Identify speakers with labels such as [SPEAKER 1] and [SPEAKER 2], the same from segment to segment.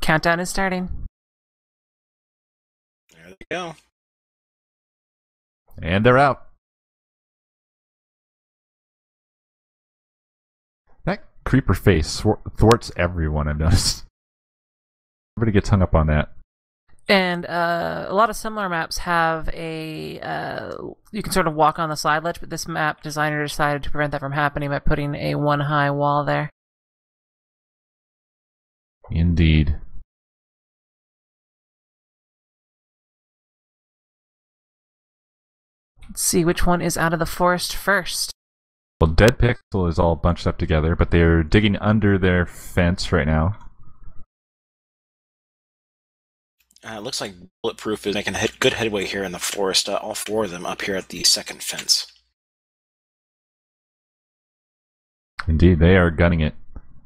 [SPEAKER 1] Countdown is starting.
[SPEAKER 2] There they go.
[SPEAKER 3] And they're out. That creeper face thwarts everyone, I've noticed. Everybody gets hung up on that.
[SPEAKER 1] And a lot of similar maps have a... you can sort of walk on the side ledge, but this map designer decided to prevent that from happening by putting a one-high wall there.
[SPEAKER 3] Indeed.
[SPEAKER 1] Let's see which one is out of the forest first.
[SPEAKER 3] Well, Dead Pixel is all bunched up together, but they're digging under their fence right now.
[SPEAKER 2] It looks like Bulletproof is making good headway here in the forest. All four of them up here at the second fence.
[SPEAKER 3] Indeed, they are gunning it.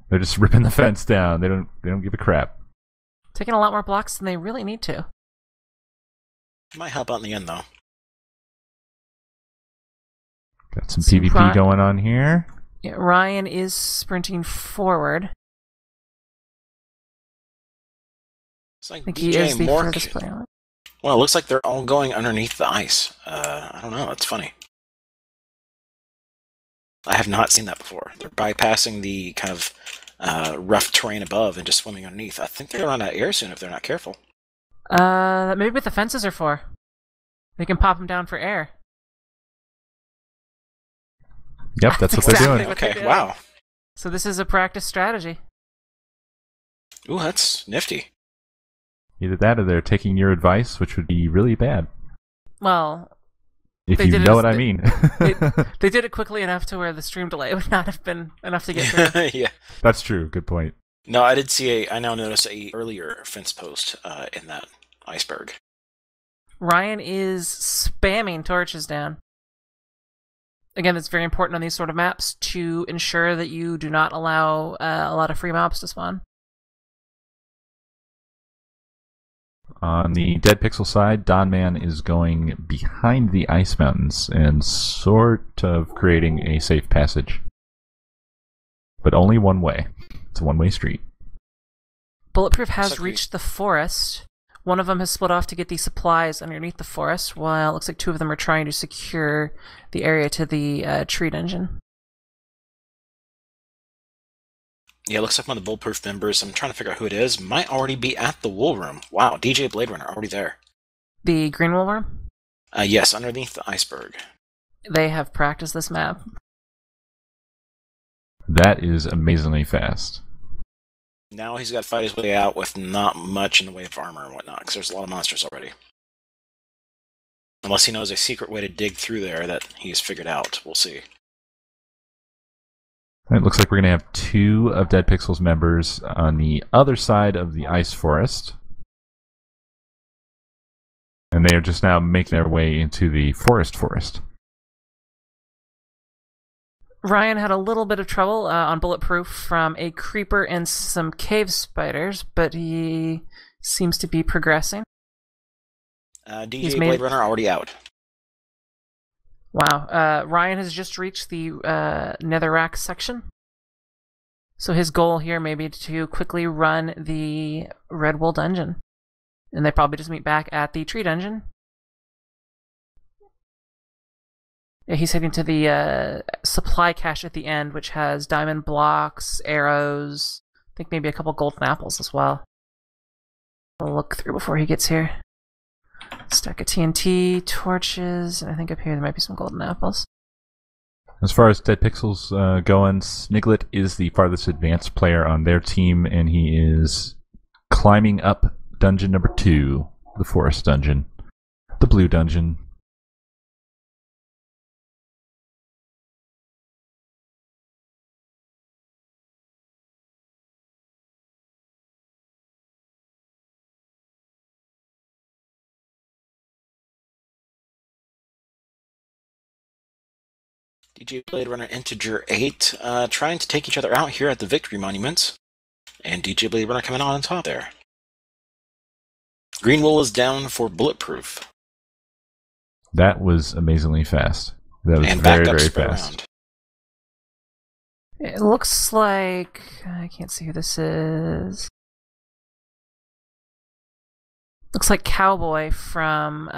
[SPEAKER 3] They're just ripping the fence down. They don't give a crap.
[SPEAKER 1] Taking a lot more blocks than they really need to.
[SPEAKER 2] Might help out in the end, though.
[SPEAKER 3] Got some PvP going on here.
[SPEAKER 1] Yeah, Ryan is sprinting forward.
[SPEAKER 2] It's like
[SPEAKER 1] I think he is the furthest player.
[SPEAKER 2] Well, it looks like they're all going underneath the ice. I don't know. That's funny. I have not seen that before. They're bypassing the kind of rough terrain above and just swimming underneath. I think they're going to run out of air soon if they're not careful.
[SPEAKER 1] Maybe what the fences are for. They can pop them down for air.
[SPEAKER 3] Yep, that's what they're doing.
[SPEAKER 2] Okay, wow.
[SPEAKER 1] So this is a practice strategy.
[SPEAKER 2] Ooh, that's nifty.
[SPEAKER 3] Either that or they're taking your advice, which would be really bad.
[SPEAKER 1] Well,
[SPEAKER 3] if you know what I mean.
[SPEAKER 1] They did it quickly enough to where the stream delay would not have been enough to get through.
[SPEAKER 2] Yeah.
[SPEAKER 3] That's true. Good point.
[SPEAKER 2] No, I did see I now noticed a earlier fence post in that iceberg.
[SPEAKER 1] Ryan is spamming torches down. Again, it's very important on these sort of maps to ensure that you do not allow a lot of free mobs to spawn.
[SPEAKER 3] On the Dead Pixel side, Donman is going behind the ice mountains and sort of creating a safe passage. But only one way. It's a one-way street.
[SPEAKER 1] Bulletproof has reached the forest. One of them has split off to get the supplies underneath the forest, while it looks like two of them are trying to secure the area to the tree dungeon.
[SPEAKER 2] Yeah, it looks like one of the Bulletproof members, I'm trying to figure out who it is, might already be at the wool room. Wow, DJ Blade Runner already there.
[SPEAKER 1] The green wool room?
[SPEAKER 2] Yes, underneath the iceberg.
[SPEAKER 1] They have practiced this map.
[SPEAKER 3] That is amazingly fast.
[SPEAKER 2] Now he's got to fight his way out with not much in the way of armor and whatnot, because there's a lot of monsters already. Unless he knows a secret way to dig through there that he's figured out. We'll see.
[SPEAKER 3] It looks like we're going to have two of Dead Pixel's members on the other side of the ice forest. And they are just now making their way into the forest.
[SPEAKER 1] Ryan had a little bit of trouble on Bulletproof from a creeper and some cave spiders, but he seems to be progressing.
[SPEAKER 2] DJ Blade Runner already out.
[SPEAKER 1] Wow. Ryan has just reached the netherrack section. So his goal here may be to quickly run the red wool dungeon. And they probably just meet back at the tree dungeon. Yeah, he's heading to the supply cache at the end, which has diamond blocks, arrows, I think maybe a couple golden apples as well. I'll look through before he gets here. Stack of TNT, torches, and I think up here there might be some golden apples.
[SPEAKER 3] As far as Dead Pixel's going, Sniglet is the farthest advanced player on their team, and he is climbing up dungeon number 2, the forest dungeon, the blue dungeon.
[SPEAKER 2] DJ Blade Runner Integer 8 trying to take each other out here at the Victory Monuments. And DJ Blade Runner coming on top there. Green wool is down for Bulletproof.
[SPEAKER 3] That was amazingly fast. That was
[SPEAKER 2] and
[SPEAKER 3] very,
[SPEAKER 2] backups
[SPEAKER 3] very
[SPEAKER 2] for
[SPEAKER 3] fast.
[SPEAKER 2] around.
[SPEAKER 1] It looks like... I can't see who this is. Looks like Cowboy from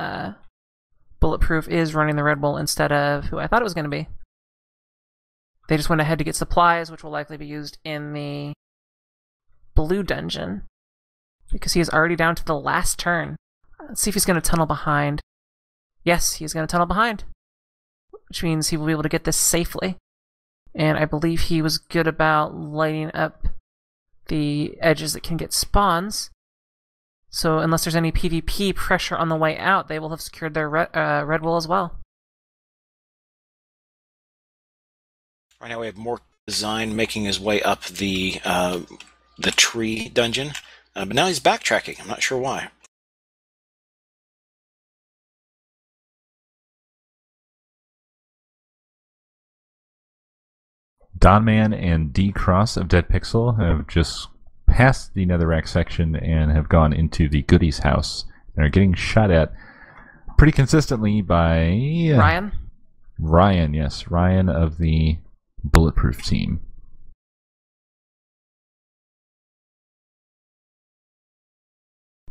[SPEAKER 1] Bulletproof is running the Red Bull instead of who I thought it was going to be. They just went ahead to get supplies, which will likely be used in the blue dungeon, because he is already down to the last turn. Let's see if he's going to tunnel behind. Yes, he's going to tunnel behind, which means he will be able to get this safely. And I believe he was good about lighting up the edges that can get spawns. So unless there's any PvP pressure on the way out, they will have secured their Red Bull as well.
[SPEAKER 2] Right now we have Mork Design making his way up the tree dungeon, but now he's backtracking. I'm not sure why.
[SPEAKER 3] Donman and D Cross of Dead Pixel have just passed the netherrack section and have gone into the goodies house and are getting shot at pretty consistently by
[SPEAKER 1] Ryan?
[SPEAKER 3] Ryan, yes. Ryan of the Bulletproof team.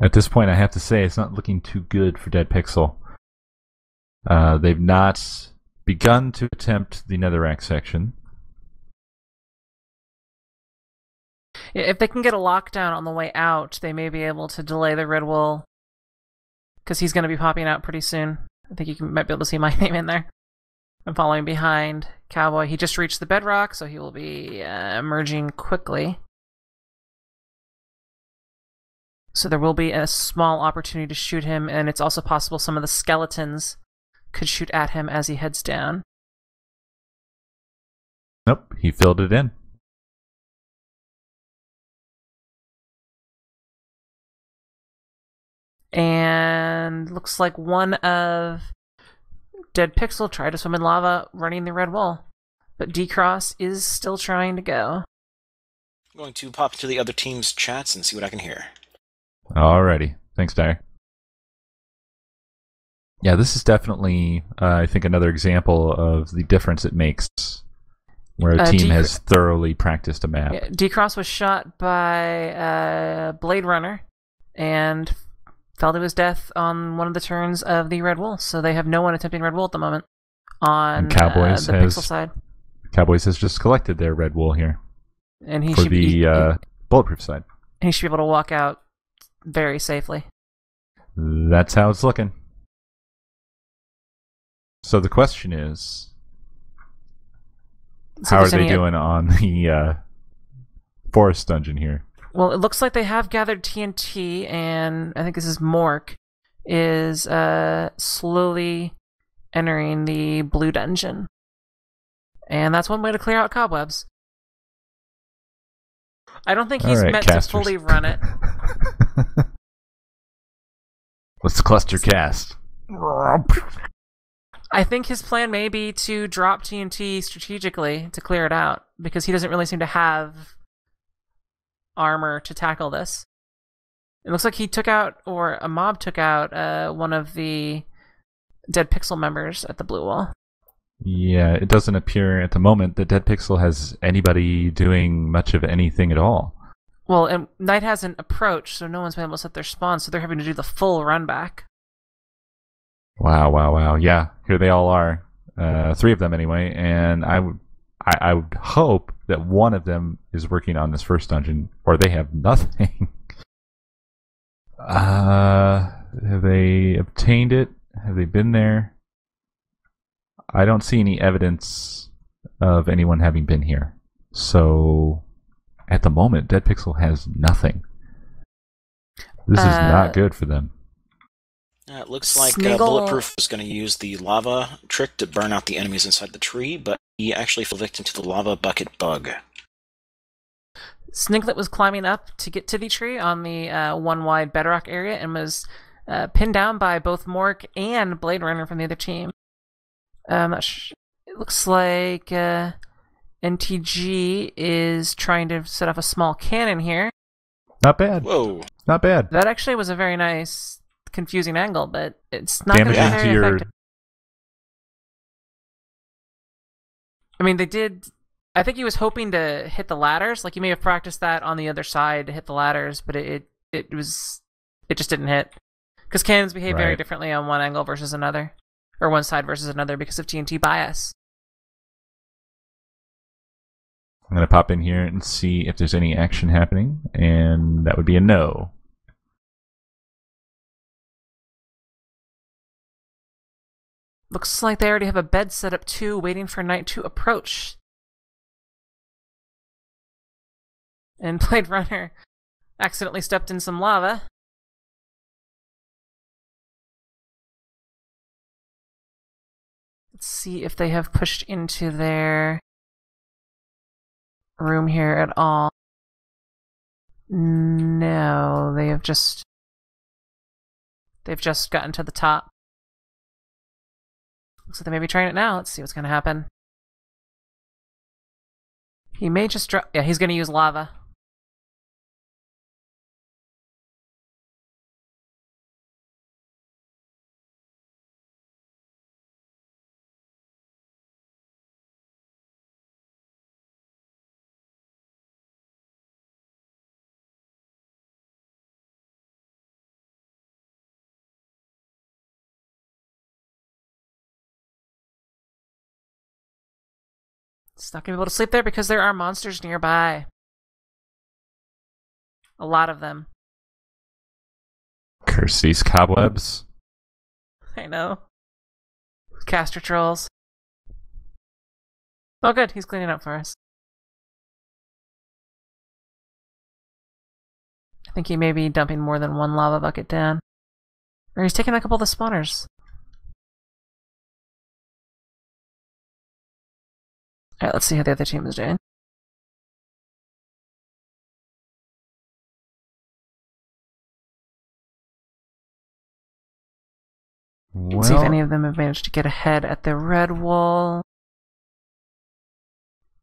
[SPEAKER 3] At this point, I have to say it's not looking too good for Dead Pixel. They've not begun to attempt the netherrack section.
[SPEAKER 1] If they can get a lockdown on the way out, they may be able to delay the Red Bull, because he's going to be popping out pretty soon. I think you might be able to see my name in there. I'm following behind Cowboy. He just reached the bedrock, so he will be emerging quickly. So there will be a small opportunity to shoot him, and it's also possible some of the skeletons could shoot at him as he heads down.
[SPEAKER 3] Nope, he filled it in.
[SPEAKER 1] And looks like one of Dead Pixel tried to swim in lava running the red wall. But D-Cross is still trying to go.
[SPEAKER 2] I'm going to pop into the other team's chats and see what I can hear.
[SPEAKER 3] Alrighty. Thanks, Dyer. Yeah, this is definitely, I think, another example of the difference it makes where a team has thoroughly practiced a map.
[SPEAKER 1] Yeah, D-Cross was shot by Blade Runner and fell to his death on one of the turns of the Red Wool, so they have no one attempting Red Wool at the moment on the Pixel side.
[SPEAKER 3] Cowboys has just collected their Red Wool here
[SPEAKER 1] and he
[SPEAKER 3] for
[SPEAKER 1] should
[SPEAKER 3] the Bulletproof side.
[SPEAKER 1] He should be able to walk out very safely.
[SPEAKER 3] That's how it's looking. So the question is, how are they doing on the forest dungeon here?
[SPEAKER 1] Well, it looks like they have gathered TNT, and I think this is Mork, is slowly entering the blue dungeon. And that's one way to clear out cobwebs. I don't think he's meant to fully run it.
[SPEAKER 3] Let's cluster cast.
[SPEAKER 1] I think his plan may be to drop TNT strategically to clear it out, because he doesn't really seem to have armor to tackle this. It looks like he took out, or a mob took out, one of the Dead Pixel members at the blue wall.
[SPEAKER 3] Yeah, it doesn't appear at the moment that Dead Pixel has anybody doing much of anything at all.
[SPEAKER 1] Well, and night hasn't approached, so no one's been able to set their spawn, so they're having to do the full run back.
[SPEAKER 3] Wow. Yeah, here they all are. 3 of them anyway, and I would hope that one of them is working on this first dungeon, or they have nothing. Have they obtained it? Have they been there? I don't see any evidence of anyone having been here. So, at the moment, Dead Pixel has nothing. This is not good for them.
[SPEAKER 2] It looks like Bulletproof is going to use the lava trick to burn out the enemies inside the tree, but he actually fell victim to the lava bucket bug.
[SPEAKER 1] Sniglet was climbing up to get to the tree on the one wide bedrock area and was pinned down by both Mork and Blade Runner from the other team. It looks like NTG is trying to set off a small cannon here.
[SPEAKER 3] Not bad.
[SPEAKER 2] Whoa.
[SPEAKER 3] Not bad.
[SPEAKER 1] That actually was a very nice, confusing angle, but it's not going to be
[SPEAKER 3] Damage
[SPEAKER 1] very
[SPEAKER 3] into your...
[SPEAKER 1] effective. I mean, they did... I think he was hoping to hit the ladders. Like, he may have practiced that on the other side to hit the ladders, but it just didn't hit. Because cannons behave very
[SPEAKER 3] Right.
[SPEAKER 1] differently on one angle versus another, or one side versus another because of TNT bias.
[SPEAKER 3] I'm going to pop in here and see if there's any action happening, and that would be a no.
[SPEAKER 1] Looks like they already have a bed set up too, waiting for night to approach. And Blade Runner accidentally stepped in some lava. Let's see if they have pushed into their room here at all. No, they've just gotten to the top. Looks like they may be trying it now. Let's see what's going to happen. He may just drop... Yeah, he's going to use lava. It's not going to be able to sleep there because there are monsters nearby. A lot of them.
[SPEAKER 3] Curse these cobwebs.
[SPEAKER 1] I know. Caster trolls. Oh good, he's cleaning up for us. I think he may be dumping more than one lava bucket down. Or he's taking a couple of the spawners. Alright, let's see how the other team is doing. Let's see if any of them have managed to get ahead at the red wall.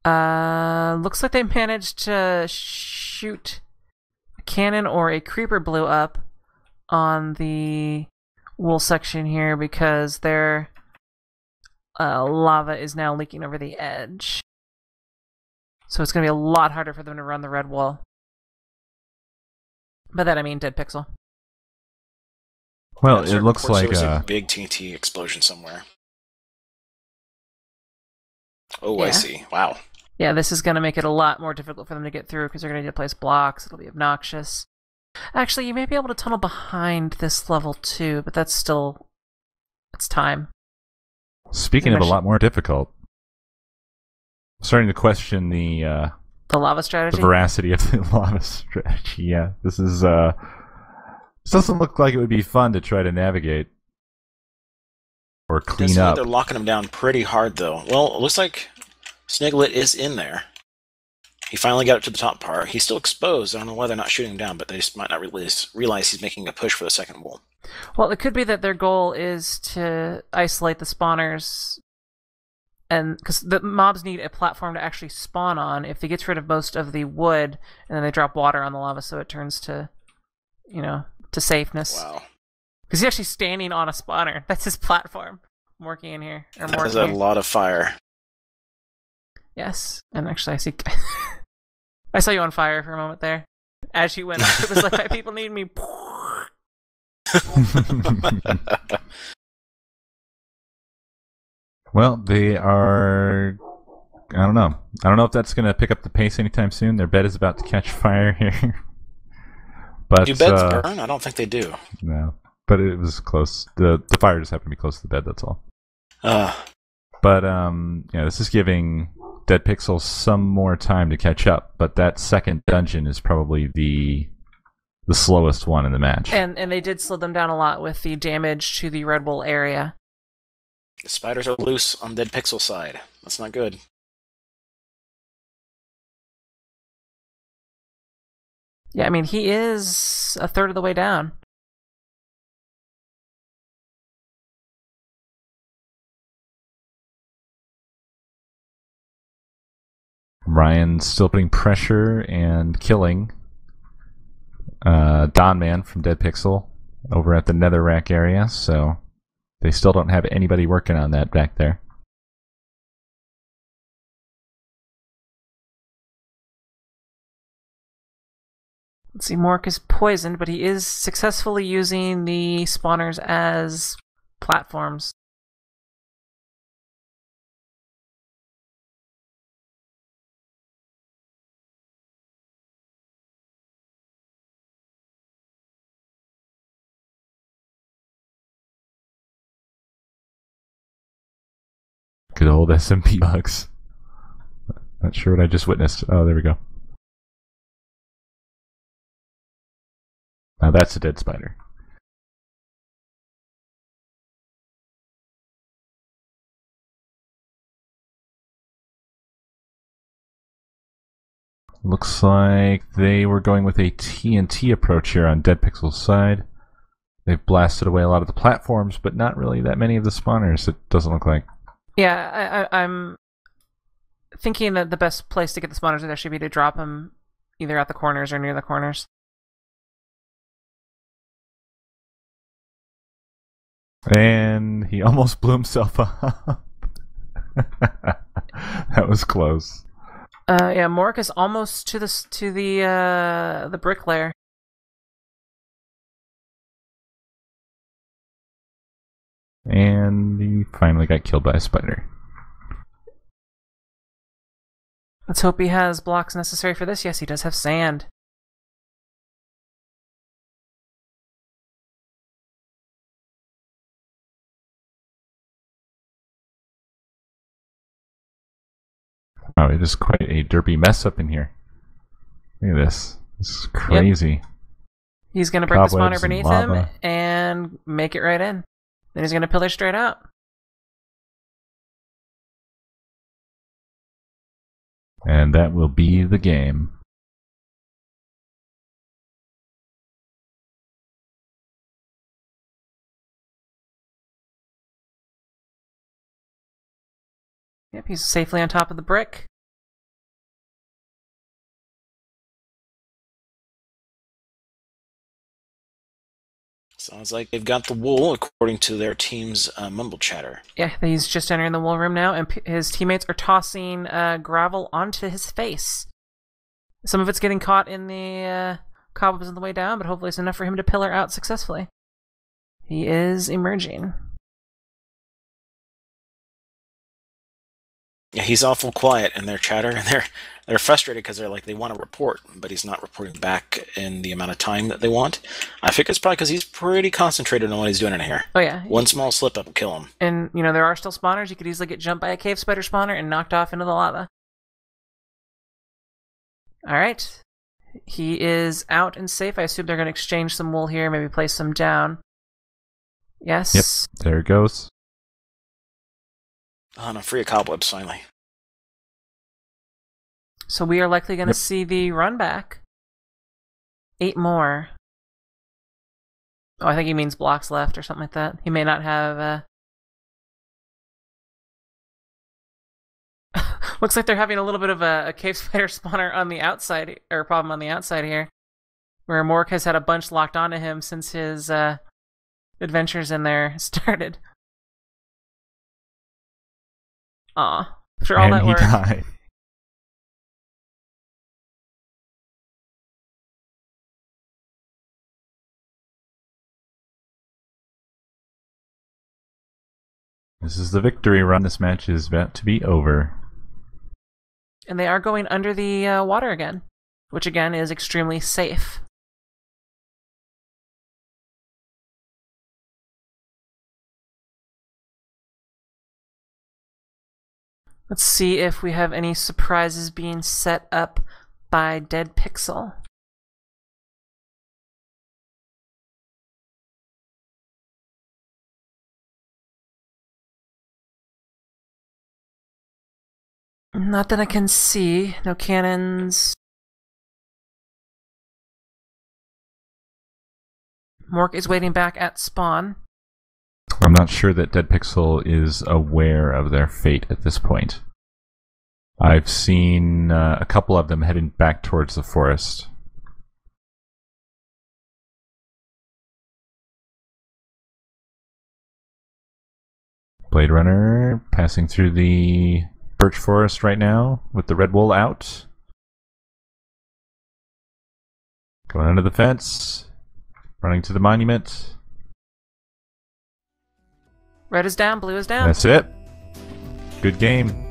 [SPEAKER 1] Looks like they managed to shoot a cannon or a creeper blew up on the wool section here because their lava is now leaking over the edge. So it's going to be a lot harder for them to run the red wall. By that I mean dead pixel.
[SPEAKER 3] Well, it looks like
[SPEAKER 2] there was a big TNT explosion somewhere. Oh,
[SPEAKER 1] Yeah.
[SPEAKER 2] I see. Wow.
[SPEAKER 1] Yeah, this is going to make it a lot more difficult for them to get through because they're going to need to place blocks. It'll be obnoxious. Actually, you may be able to tunnel behind this level too, but that's still... it's time.
[SPEAKER 3] Speaking of a lot more difficult, I'm starting to question the
[SPEAKER 1] lava strategy?
[SPEAKER 3] the veracity of the lava strategy. Yeah, this is this doesn't look like it would be fun to try to navigate or clean up.
[SPEAKER 2] They're locking him down pretty hard, though. Well, it looks like Sniglet is in there. He finally got up to the top part. He's still exposed. I don't know why they're not shooting him down, but they just might not realize he's making a push for the second wall.
[SPEAKER 1] Well, it could be that their goal is to isolate the spawners, and because the mobs need a platform to actually spawn on. If they get rid of most of the wood, and then they drop water on the lava, so it turns to, to safeness.
[SPEAKER 2] Wow.
[SPEAKER 1] Because he's actually standing on a spawner. That's his platform. I'm working in here.
[SPEAKER 2] That is a lot of fire.
[SPEAKER 1] Yes, and actually I see... I saw you on fire for a moment there. As you went up, it was like, my people need me.
[SPEAKER 3] Well, they are... I don't know. I don't know if that's going to pick up the pace anytime soon. Their bed is about to catch fire here. But
[SPEAKER 2] do beds burn? I don't think they do.
[SPEAKER 3] No, but it was close. The fire just happened to be close to the bed, that's all. But this is giving Dead Pixel some more time to catch up, but that second dungeon is probably the slowest one in the match.
[SPEAKER 1] And they did slow them down a lot with the damage to the Red Bull area.
[SPEAKER 2] The spiders are loose on Dead Pixel side. That's not good.
[SPEAKER 1] Yeah, I mean, he is a third of the way down.
[SPEAKER 3] Ryan's still putting pressure and killing Don Man from Dead Pixel over at the Netherrack area, so they still don't have anybody working on that back there.
[SPEAKER 1] Let's see, Mork is poisoned, but he is successfully using the spawners as platforms.
[SPEAKER 3] Good old SMP bugs. Not sure what I just witnessed. Oh, there we go. Now that's a dead spider. Looks like they were going with a TNT approach here on Dead Pixel's side. They've blasted away a lot of the platforms, but not really that many of the spawners, it doesn't look like.
[SPEAKER 1] Yeah, I'm thinking that the best place to get the spawners would actually be to drop them either at the corners or near the corners.
[SPEAKER 3] And he almost blew himself up. That was close.
[SPEAKER 1] Yeah, Mork is almost to the brick layer.
[SPEAKER 3] And he finally got killed by a spider.
[SPEAKER 1] Let's hope he has blocks necessary for this. Yes, he does have sand.
[SPEAKER 3] Wow, it is quite a derpy mess up in here. Look at this. This is crazy.
[SPEAKER 1] Yep. He's going to break the spawner
[SPEAKER 3] Cobwebs
[SPEAKER 1] beneath
[SPEAKER 3] and
[SPEAKER 1] him
[SPEAKER 3] lava.
[SPEAKER 1] and make it right in. Then he's going to pillar straight out.
[SPEAKER 3] And that will be the game.
[SPEAKER 1] Yep, he's safely on top of the brick.
[SPEAKER 2] Sounds like they've got the wool, according to their team's mumble chatter.
[SPEAKER 1] Yeah, he's just entering the wool room now, and his teammates are tossing gravel onto his face. Some of it's getting caught in the cobwebs on the way down, but hopefully it's enough for him to pillar out successfully. He is emerging.
[SPEAKER 2] Yeah, he's awful quiet in their chatter, and they're frustrated because they want to report, but he's not reporting back in the amount of time that they want. I think it's probably because he's pretty concentrated on what he's doing in here.
[SPEAKER 1] Oh yeah.
[SPEAKER 2] One small slip up will kill him.
[SPEAKER 1] And, you know, there are still spawners. You could easily get jumped by a cave spider spawner and knocked off into the lava. Alright. He is out and safe. I assume they're going to exchange some wool here, maybe place some down. Yes.
[SPEAKER 3] Yep, there it goes.
[SPEAKER 2] Oh, no, free of cobwebs, finally.
[SPEAKER 1] So we are likely going to see the run back. 8 more. Oh, I think he means blocks left or something like that. He may not have... Looks like they're having a little bit of a cave spider spawner on the outside, or a problem on the outside here. Where Mork has had a bunch locked onto him since his adventures in there started. Aw. After all
[SPEAKER 3] And
[SPEAKER 1] that
[SPEAKER 3] he
[SPEAKER 1] work.
[SPEAKER 3] died. This is the victory run. This match is about to be over.
[SPEAKER 1] And they are going under the water again, which again is extremely safe. Let's see if we have any surprises being set up by Dead Pixel. Not that I can see. No cannons. Mork is waiting back at spawn.
[SPEAKER 3] I'm not sure that Dead Pixel is aware of their fate at this point. I've seen a couple of them heading back towards the forest. Blade Runner passing through the birch forest right now with the red wool out. Going under the fence. Running to the monument.
[SPEAKER 1] Red is down, blue is down.
[SPEAKER 3] That's it. Good game.